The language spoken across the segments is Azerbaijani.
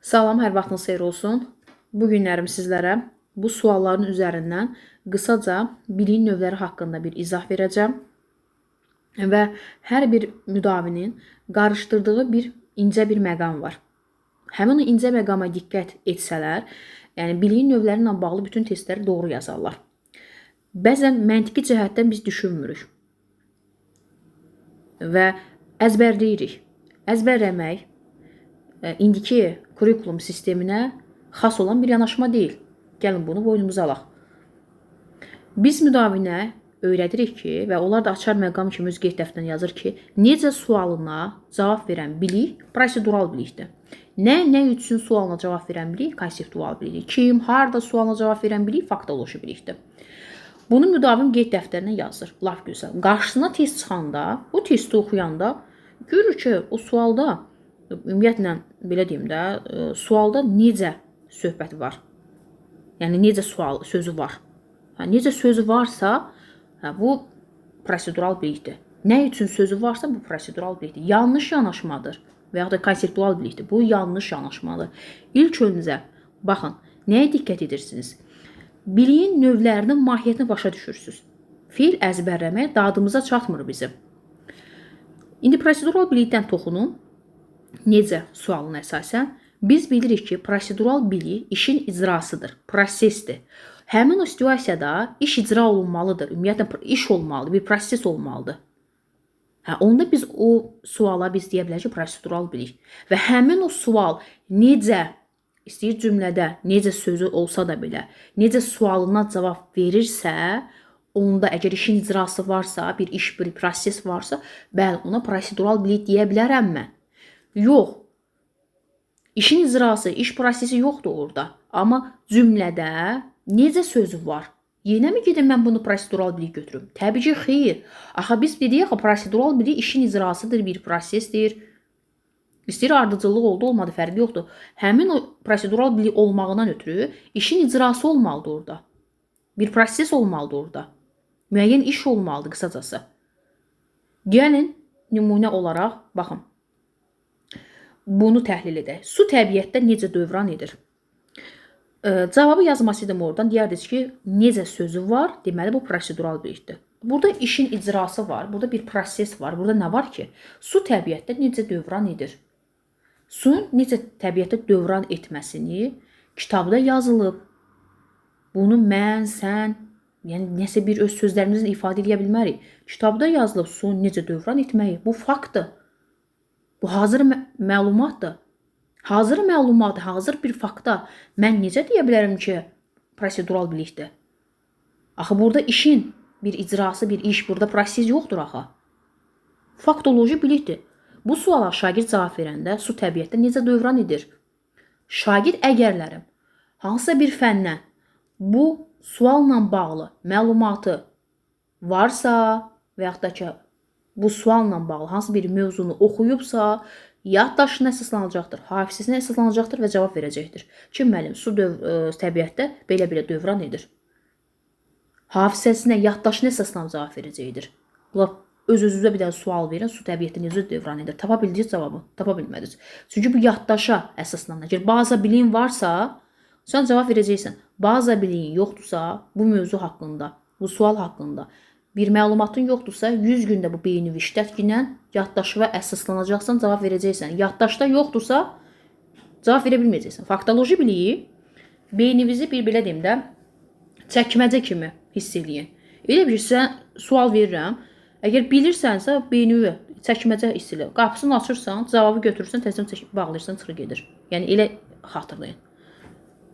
Salam, hər vaxtınız xeyir olsun. Bu günlərim sizlərə bu sualların üzərindən qısaca biliyin növləri haqqında bir izah verəcəm və hər bir müdavinin qarışdırdığı incə bir məqam var. Həmin o incə məqama diqqət etsələr, yəni biliyin növləri ilə bağlı bütün testləri doğru yazarlar. Bəzən məntiqi cəhətdən biz düşünmürük və əzbərləyirik. Əzbərləmək indiki kurikulum sisteminə xas olan bir yanaşma deyil. Gəlin bunu boynumuza alaq. Biz müdavinə öyrədirik ki, və onlar da açar məqam kimi öz qeyd dəftərinə yazır ki, necə sualına cavab verən bilik prosedural bilikdir. Nə üçün sualına cavab verən bilik konseptual bilikdir. Kim, harda sualına cavab verən bilik faktoloji bilikdir. Bunu müdavim qeyd dəftərinə yazır. Laf gözəl. Qarşısına test çıxanda, bu testi oxuyanda görür ki, o sualda ümumiyyətlə belə deyim də, sualda necə söhbət var? Yəni necə sual sözü var? Necə sözü varsa, bu prosedural bilikdir. Nə üçün sözü varsa bu prosedural bilikdir. Yanlış yanaşmadır və ya da konseptual bilikdir. Bu yanlış yanaşmadır. İlk öncə baxın, nəyə diqqət edirsiniz? Biliyin növlərinin mahiyyətini başa düşürsünüz. Fiil əzbərləmək dadımıza çatmır bizim. İndi prosedural bilikdən toxunun. Necə sualına əsasən biz bilirik ki, prosedural bilik işin icrasıdır, prosesdir. Həmin o situasiyada iş icra olunmalıdır, ümumiyyətlə iş olmalıdır, bir proses olmalıdır. Onda biz o suala biz deyə bilərik ki, prosedural bilik. Və həmin o sual necə, istəyir cümlədə, necə sözü olsa da belə, necə sualına cavab verirsə, onda əgər işin icrası varsa, bir iş, bir proses varsa, bəli, ona prosedural bilik deyə bilərəm mən. Yox. İşin icrası, iş prosesi yoxdur orada. Amma cümlədə necə sözü var? Yenə mi gedim mən bunu prosedural bilik götürüm? Təbii ki, xeyr. Axı biz dedik ki, prosedural bilik işin icrasıdır, bir prosesdir. İstəyir ardıcıllıq oldu, olmadı, fərqi yoxdur. Həmin o prosedural bilik olmağından ötürü işin icrası olmalıdır orada. Bir proses olmalıdır orada. Müəyyən iş olmalıdır qısacası. Gəlin nümunə olaraq baxın. Bunu təhlil edək. Su təbiətdə necə dövran edir? Cavabı yazmasıydım oradan. Deyərdiniz ki, necə sözü var? Deməli, bu prosedural bilikdir. Burada işin icrası var. Burada bir proses var. Burada nə var ki? Su təbiətdə necə dövran edir? Suyun necə təbiətdə dövran etməsini kitabda yazılıb. Bunu mən, sən, yəni nəsə bir öz sözlərimizlə ifadə edə bilmərik. Kitabda yazılıb suyun necə dövran etməyi. Bu faktdır. Bu hazır məlumatdır. Hazır məlumat, hazır bir fakta mən necə deyə bilərəm ki, prosedural bilikdir? Axı burada işin bir icrası, bir iş, burada proses yoxdur axı. Faktoloji bilikdir. Bu suala şagird cavab verəndə su təbiətdə necə dövran edir? Şagird əgərlərim hansısa bir fəndən bu sualla bağlı məlumatı varsa və yaxud da ki, bu sualla bağlı hansı bir mövzunu oxuyubsa, yaddaşına əsaslanacaqdır, hafizəsinə əsaslanacaqdır və cavab verəcəkdir. Ki, müəllim, su təbiətdə belə-belə dövran edir. Hafizəsinə, yaddaşına əsaslanıb cavab verəcəkdir. Öz-özünüzə bir dənə sual verin, su təbiətdə necə dövran edir? Tapa bildiniz cavabı? Tapa bilmədiniz. Çünki bu yaddaşa əsaslanır. Əgər baza biliyin varsa, sən cavab verəcəksən. Baza biliyin yoxdursa, bu mövzu haqqında, bu sual haqqında bir məlumatın yoxdursa, 100 gündə bu beyni işlətginlə yaddaşına əsaslanacaqsan, cavab verəcəksən. Yaddaşda yoxdursa, cavab verə bilməyəcəksən. Faktoloji biliyi beyninizi bir belə deyim də, çəkməcə kimi hiss eləyin. Elə bir sən sual verirəm, əgər bilirsənsə, beynini çəkməcə hiss elə. Qapısını açırsan, cavabı götürürsən, təslim bağlayırsan, çıxır gedir. Yəni elə xatırlayın.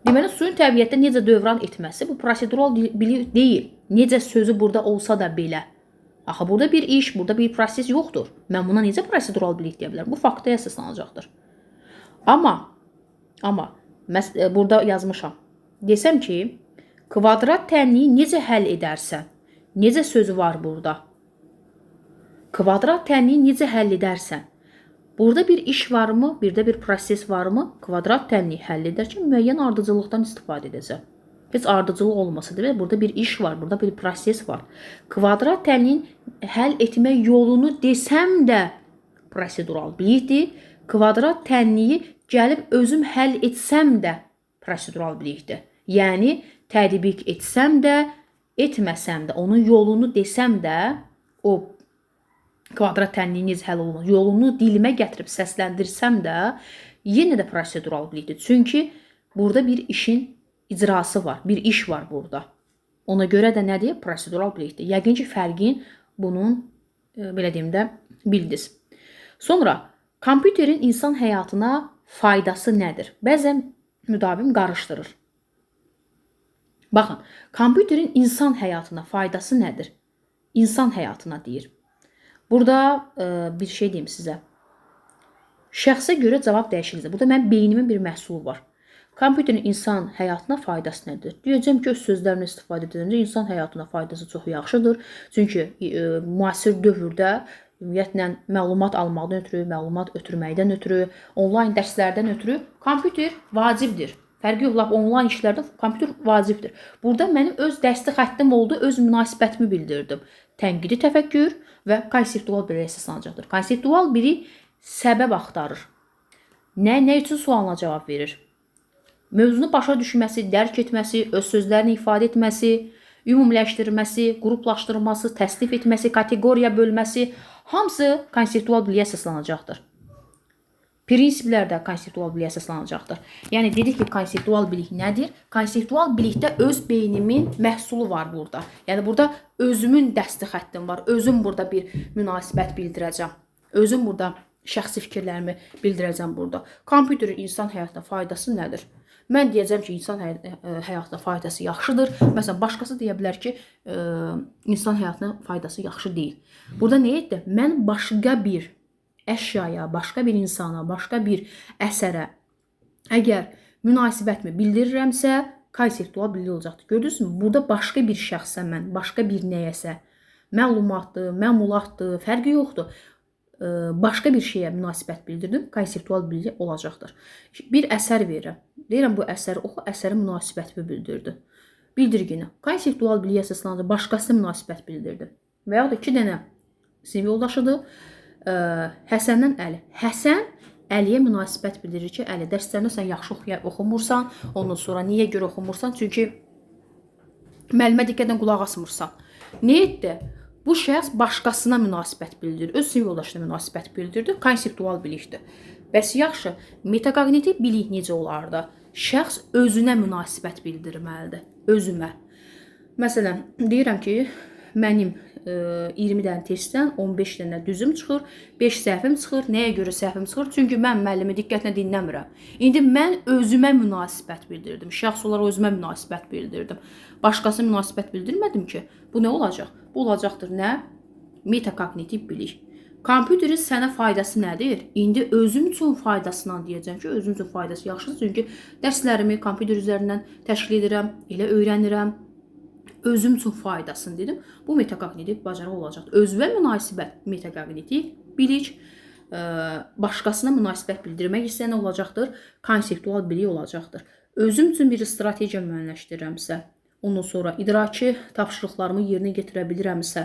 Deməli, suyun təbiətdə necə dövran etməsi bu prosedural bilik deyil. Necə sözü burada olsa da belə. Axı, burada bir iş, burada bir proses yoxdur. Mən buna necə prosedural bilik deyə bilərəm? Bu faktaya əsaslanacaqdır. Amma burada yazmışam. Desəm ki, kvadrat tənliyi necə həll edərsən? Necə sözü var burada? Kvadrat tənliyi necə həll edərsən? Burada bir iş varmı, bir də bir proses varmı? Kvadrat tənliyi həll edərkən müəyyən ardıcıllıqdan istifadə edəcəm. Heç ardıcılıq olmasa da burada bir iş var, burada bir proses var. Kvadrat tənliyin həll etmə yolunu desəm də prosedural bilikdir. Kvadrat tənliyi Gəlib özüm həll etsəm də prosedural bilikdir. Yəni tətbiq etsəm də, etməsəm də, onun yolunu desəm də, o kvadrat tənliyin necə həll olunur, yolunu dilimə gətirib səsləndirsəm də, yenə də prosedural bilikdir. Çünki burada bir işin icrası var, bir iş var burada. Ona görə də nədir? Prosedural bilikdir. Yəqin ki, fərqin bunun, belə deyim də, bildiniz. Sonra, kompüterin insan həyatına faydası nədir? Bəzən müdavim qarışdırır. Baxın, kompüterin insan həyatına faydası nədir? İnsan həyatına deyir. Burada bir şey deyim sizə. Şəxsə görə cavab dəyişilir. Burada mənim beynimin bir məhsulu var. Kompüterin insan həyatına faydası nədir? Deyəcəm ki, öz sözlərimlə istifadə ediləndə insan həyatına faydası çox yaxşıdır. Çünki müasir dövrdə ümumiyyətlə məlumat almaqdan ötürü, məlumat ötürməkdən ötürü, onlayn dərslərdən ötürü kompüter vacibdir. Fərqi yox, lap onlayn işlərdə kompüter vacibdir. Burada mənim öz dəsti xəttim oldu, öz münasibətimi bildirdim. Tənqidi təfəkkür və konseptual birə əsaslanacaqdır. Konseptual biri səbəb axtarır. Nə üçün sualına cavab verir? Mövzunu başa düşməsi, dərk etməsi, öz sözlərini ifadə etməsi, ümumiləşdirməsi, qruplaşdırması, təsnif etməsi, kateqoriya bölməsi hamısı konseptual biliyə əsaslanacaqdır. Prinsiplər də konseptual biliyə əsaslanacaqdır. Yəni dedik ki, konseptual bilik nədir? Konseptual bilikdə öz beynimin məhsulu var burada. Yəni burada özümün dəsti xəttim var. Özüm burada bir münasibət bildirəcəm. Özüm burada şəxsi fikirlərimi bildirəcəm burada. Kompüterin insan həyatına faydası nədir? Mən deyəcəm ki, insan həyatına faydası yaxşıdır. Məsələn, başqası deyə bilər ki, insan həyatına faydası yaxşı deyil. Burada nə etdi? Mən başqa bir əşyaya, başqa bir insana, başqa bir əsərə əgər münasibətimi bildirirəmsə, konseptual bilik olacaqdır. Gördünüzmü? Burada başqa bir şəxsə mən, başqa bir nəyəsə, məlumatdır, məmulatdır, fərqi yoxdur. Başqa bir şeyə münasibət bildirdim, konseptual bilik olacaqdır. Bir əsər verirəm. Deyirəm, bu əsəri oxu, əsərin münasibətimi bildirdi. Bildirgini. Konseptual biliyə əsaslandı, başqasına münasibət bildirdi. Və ya da 2 dənə sinif yoldaşıdır. Həsəndən Əli. Həsən Əliyə münasibət bildirir ki, Əli, dərslərində sən yaxşı oxumursan, ondan sonra niyə görə oxumursan? Çünki müəllimə diqqətlə qulaq asmırsan. Nə etdi? Bu şəxs başqasına münasibət bildirir, öz sinif yoldaşına münasibət bildirdi, konseptual bilikdir. Bəs yaxşı, metaqognitiv bilik necə olardı? Şəxs özünə münasibət bildirməlidir, özümə. Məsələn, deyirəm ki, mənim 20 dənə testdən 15 dənə düzüm çıxır, 5 səhvim çıxır. Nəyə görə səhvim çıxır? Çünki mən müəllimi diqqətlə dinləmirəm. İndi mən özümə münasibət bildirdim. Şəxs olaraq özümə münasibət bildirdim. Başqasına münasibət bildirmədim ki, bu nə olacaq? Bu olacaqdır nə? Metakognitiv bilik. Kompüterin sənə faydası nədir? İndi özüm üçün faydasından deyəcəm ki, özüm üçün faydası yaxşıdır. Çünki dərslərimi kompüter üzərindən təşkil edirəm, elə öyrənirəm. Özüm üçün faydasını dedim. Bu metakognitiv bacarıq olacaqdır. Özünə münasibət metakognitiv bilik, başqasına münasibət bildirmək istəyən olacaqdır. Konseptual bilik olacaqdır. Özüm üçün bir strategiya müəyyənləşdirirəmsə, ondan sonra idraki tapşırıqlarımı yerinə getirə bilirəmsə,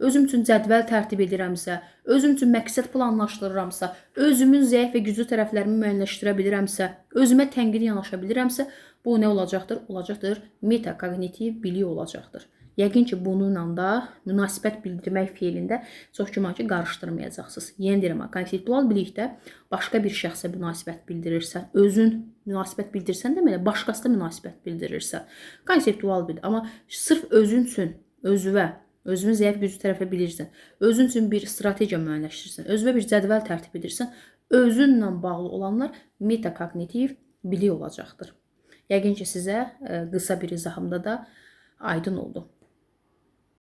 özüm üçün cədvəl tərtib edirəmsə, özüm üçün məqsəd planlaşdırıramsa, özümün zəif və güclü tərəflərimi müəyyənləşdirə bilirəmsə, özümə tənqidi yanaşa bilirəmsə, bu nə olacaqdır? Olacaqdır, metakognitiv bilik olacaqdır. Yəqin ki, bununla da münasibət bildirmək feilində çox güman ki, qarışdırmayacaqsınız. Yenə deyirəm, konseptual bilikdə başqa bir şəxsə münasibət bildirirsən, özün münasibət bildirsən də, başqasına münasibət bildirirsən. Konseptual bilik, amma sırf özün üçün, özünün zəif güclü tərəfə bilirsən, özün üçün bir strategiya müəyyənləşdirirsən, özünə bir cədvəl tərtib edirsən, özünlə bağlı olanlar metakognitiv bilik olacaqdır. Yəqin ki, sizə qısa bir izahımda da aydın oldu.